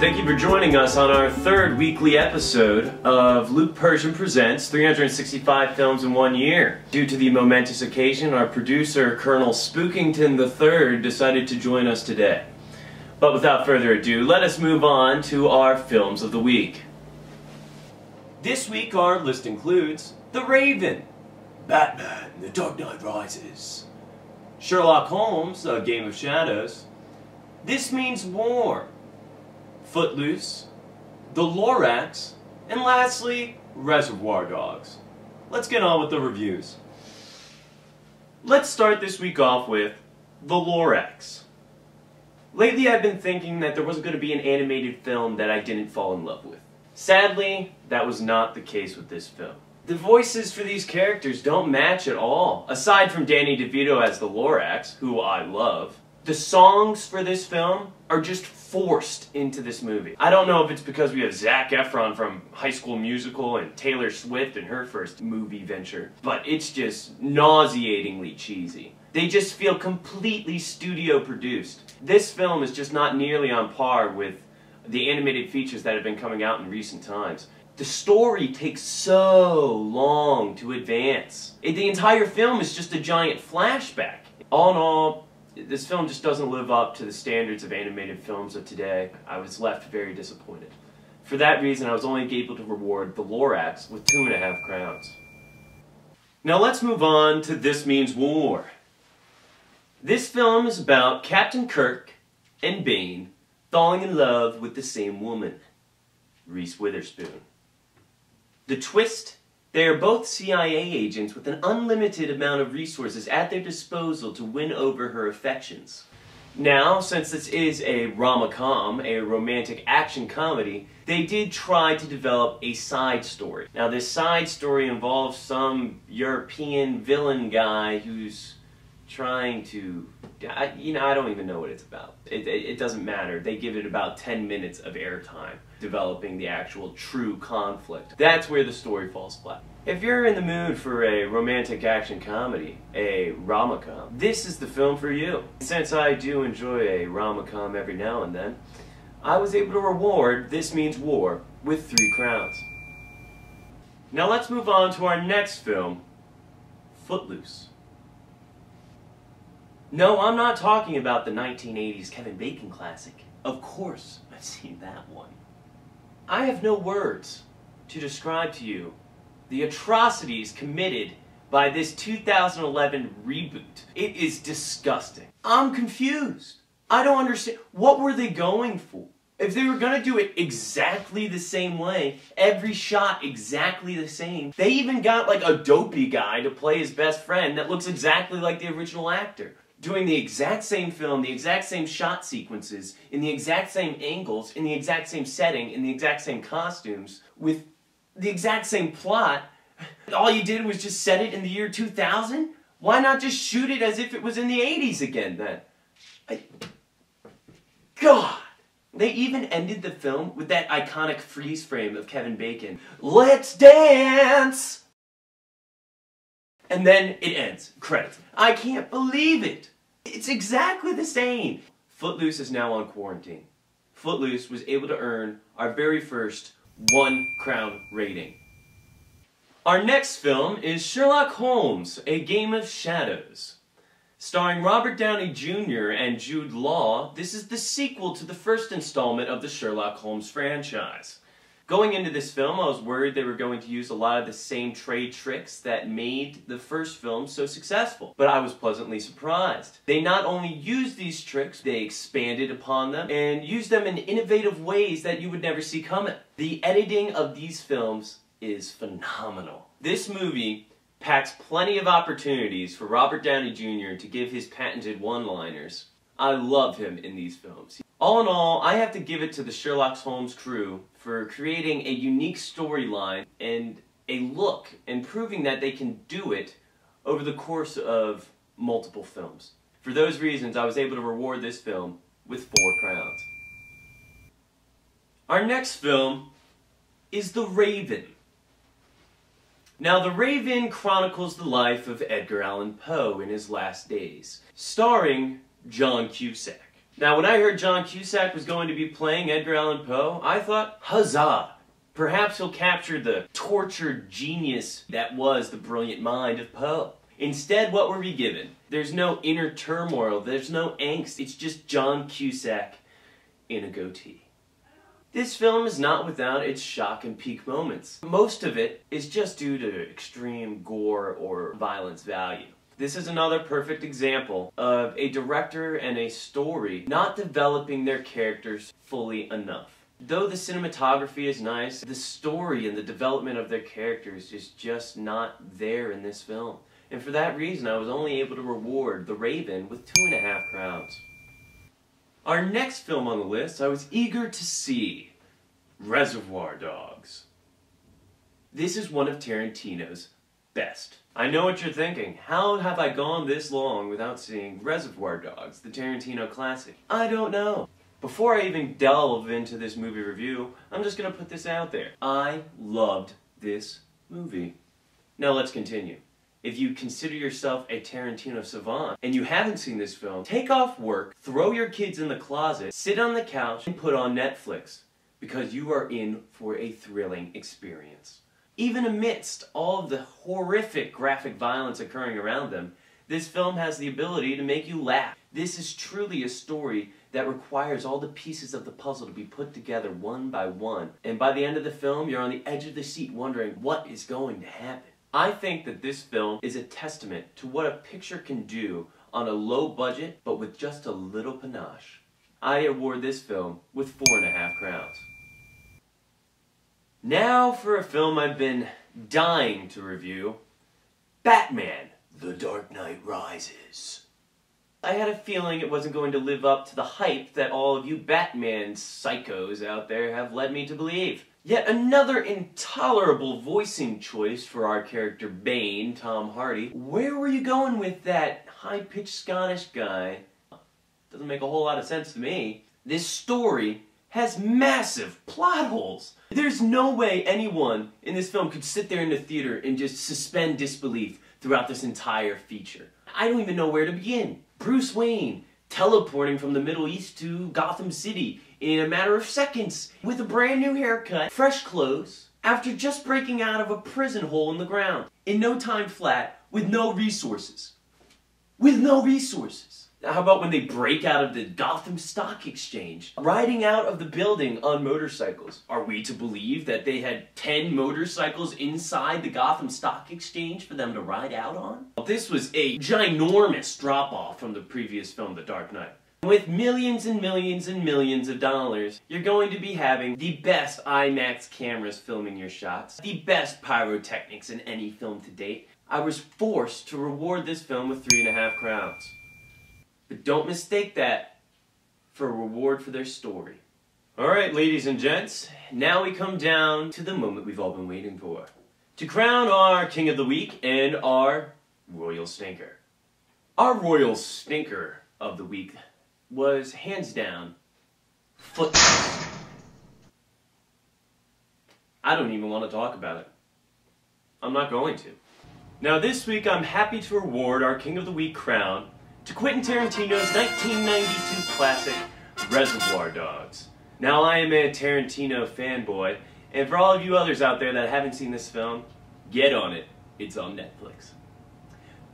Thank you for joining us on our third weekly episode of Luke Pershing Presents 365 Films in 1 Year. Due to the momentous occasion, our producer, Colonel Spookington III, decided to join us today. But without further ado, let us move on to our films of the week. This week our list includes The Raven, Batman, The Dark Knight Rises, Sherlock Holmes, A Game of Shadows, This Means War, Footloose, The Lorax, and lastly, Reservoir Dogs. Let's get on with the reviews. Let's start this week off with The Lorax. Lately I've been thinking that there wasn't going to be an animated film that I didn't fall in love with. Sadly, that was not the case with this film. The voices for these characters don't match at all. Aside from Danny DeVito as the Lorax, who I love, the songs for this film are just forced into this movie. I don't know if it's because we have Zac Efron from High School Musical and Taylor Swift in her first movie venture, but it's just nauseatingly cheesy. They just feel completely studio produced. This film is just not nearly on par with the animated features that have been coming out in recent times. The story takes so long to advance. The entire film is just a giant flashback. All in all, this film just doesn't live up to the standards of animated films of today. I was left very disappointed. For that reason, I was only able to reward The Lorax with 2.5 crowns. Now let's move on to This Means War. This film is about Captain Kirk and Bane falling in love with the same woman, Reese Witherspoon. The twist? They are both CIA agents with an unlimited amount of resources at their disposal to win over her affections. Now, since this is a rom-com, a romantic action comedy, they did try to develop a side story. Now, this side story involves some European villain guy who's trying to... I don't even know what it's about. It doesn't matter. They give it about 10 minutes of airtime, developing the actual true conflict. That's where the story falls flat. If you're in the mood for a romantic action comedy, a rom-com, this is the film for you. Since I do enjoy a rom-com every now and then, I was able to reward This Means War with 3 crowns. Now let's move on to our next film, Footloose. No, I'm not talking about the 1980s Kevin Bacon classic. Of course, I've seen that one. I have no words to describe to you the atrocities committed by this 2011 reboot. It is disgusting. I'm confused. I don't understand. What were they going for? If they were going to do it exactly the same way, every shot exactly the same, they even got like a dopey guy to play his best friend that looks exactly like the original actor. Doing the exact same film, the exact same shot sequences, in the exact same angles, in the exact same setting, in the exact same costumes, with the exact same plot. All you did was just set it in the year 2000? Why not just shoot it as if it was in the 80s again then? God! They even ended the film with that iconic freeze frame of Kevin Bacon. Let's dance! And then it ends. Credits. I can't believe it! It's exactly the same! Footloose is now on quarantine. Footloose was able to earn our very first 1 crown rating. Our next film is Sherlock Holmes, A Game of Shadows. Starring Robert Downey Jr. and Jude Law, this is the sequel to the first installment of the Sherlock Holmes franchise. Going into this film, I was worried they were going to use a lot of the same trade tricks that made the first film so successful, but I was pleasantly surprised. They not only used these tricks, they expanded upon them and used them in innovative ways that you would never see coming. The editing of these films is phenomenal. This movie packs plenty of opportunities for Robert Downey Jr. to give his patented one-liners. I love him in these films. All in all, I have to give it to the Sherlock Holmes crew for creating a unique storyline and a look and proving that they can do it over the course of multiple films. For those reasons, I was able to reward this film with 4 crowns. Our next film is The Raven. Now, The Raven chronicles the life of Edgar Allan Poe in his last days, starring John Cusack. Now, when I heard John Cusack was going to be playing Edgar Allan Poe, I thought, huzzah! Perhaps he'll capture the tortured genius that was the brilliant mind of Poe. Instead, what were we given? There's no inner turmoil, there's no angst, it's just John Cusack in a goatee. This film is not without its shock and peak moments. Most of it is just due to extreme gore or violence value. This is another perfect example of a director and a story not developing their characters fully enough. Though the cinematography is nice, the story and the development of their characters is just not there in this film. And for that reason, I was only able to reward The Raven with 2.5 crowns. Our next film on the list I was eager to see, Reservoir Dogs. This is one of Tarantino's best. I know what you're thinking. How have I gone this long without seeing Reservoir Dogs, the Tarantino classic? I don't know. Before I even delve into this movie review, I'm just going to put this out there. I loved this movie. Now let's continue. If you consider yourself a Tarantino savant and you haven't seen this film, take off work, throw your kids in the closet, sit on the couch, and put on Netflix, because you are in for a thrilling experience. Even amidst all of the horrific graphic violence occurring around them, this film has the ability to make you laugh. This is truly a story that requires all the pieces of the puzzle to be put together one by one. And by the end of the film, you're on the edge of the seat wondering what is going to happen. I think that this film is a testament to what a picture can do on a low budget, but with just a little panache. I award this film with 4.5 crowns. Now for a film I've been dying to review, Batman: The Dark Knight Rises. I had a feeling it wasn't going to live up to the hype that all of you Batman psychos out there have led me to believe. Yet another intolerable voicing choice for our character Bane, Tom Hardy. Where were you going with that high-pitched Scottish guy? Doesn't make a whole lot of sense to me. This story has massive plot holes. There's no way anyone in this film could sit there in the theater and just suspend disbelief throughout this entire feature. I don't even know where to begin. Bruce Wayne teleporting from the Middle East to Gotham City in a matter of seconds with a brand new haircut, fresh clothes, after just breaking out of a prison hole in the ground. In no time flat, with no resources. With no resources. How about when they break out of the Gotham Stock Exchange, riding out of the building on motorcycles? Are we to believe that they had 10 motorcycles inside the Gotham Stock Exchange for them to ride out on? This was a ginormous drop-off from the previous film, The Dark Knight. With millions and millions and millions of dollars, you're going to be having the best IMAX cameras filming your shots, the best pyrotechnics in any film to date. I was forced to reward this film with 3.5 crowns. But don't mistake that for a reward for their story. Alright, ladies and gents, now we come down to the moment we've all been waiting for. To crown our King of the Week and our Royal Stinker. Our Royal Stinker of the Week was, hands down, Footloose. I don't even want to talk about it. I'm not going to. Now this week I'm happy to award our King of the Week crown to Quentin Tarantino's 1992 classic, Reservoir Dogs. Now I am a Tarantino fanboy, and for all of you others out there that haven't seen this film, get on it. It's on Netflix.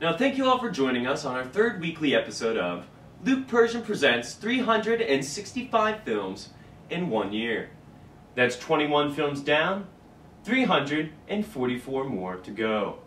Now thank you all for joining us on our third weekly episode of Luke Persian Presents 365 Films in 1 Year. That's 21 films down, 344 more to go.